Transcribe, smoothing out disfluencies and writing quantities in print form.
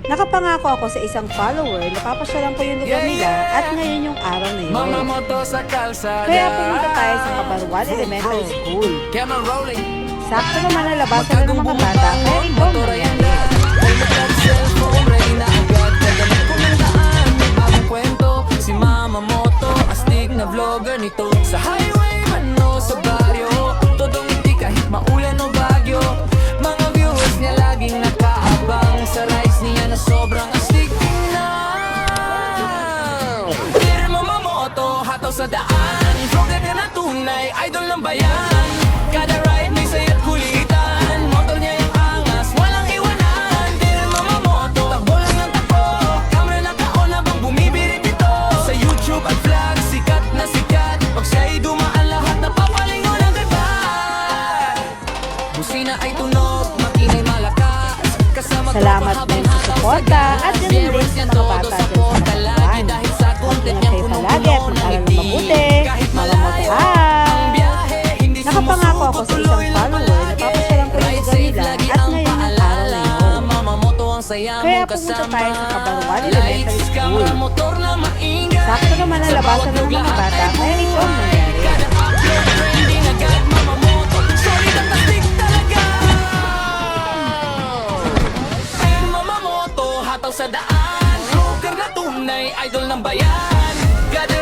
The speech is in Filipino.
Nakapangako ako sa isang follower na papasyalan ko yung lugar nila at ngayon yung araw na yun. Mamamoto sa kalsada. Kaya pumunta tayo sa Kabaruan Elementary School. Camera rolling. Sakto naman na labasan na ng mga bata kaya ikaw na yan. Cellphone, ready na agad. Kagalit ko ng daan, may bagong kwento. Si Mamamoto, astig na vlogger nito. Sa highway man o sa baryo, todong hindi kahit maulan o bagyo. Mga viewers niya laging nakaabang sa rides niya na sobrang astig tingnan. Dear Mamamoto, hataw sa daan, vlogger ka na tunay, idol ng bayan. Kada ride may saya't kulitan, motor niya yung angas, walang iwanan. Dear Mamamoto, takbo lang ng takbo, camera naka-on habang bumibirit ito. Sa YouTube at vlog, sikat na sikat, pag siya'y dumaan lahat napapalingon ang kaibat. Busina ay tunog, makina'y malakas, kasama Salamat din sa suporta at ganun din sa mga bata dyan sa Kabaruan. dahil sa content Ingat niyang kayo palagi at mag-aral na mabuti. Mamamoto Nakapangako ako sa isang follower na papasyalan ko yung lugar nila at ngayon yung araw na yun. Kaya pumunta tayo sa Kabaruan Elementary School. Sakto naman ang labasan ng mga bata kaya ikaw ang nangyari. Mamamoto, hataw sa daan, vlogger na tunay, idol ng bayan. Gather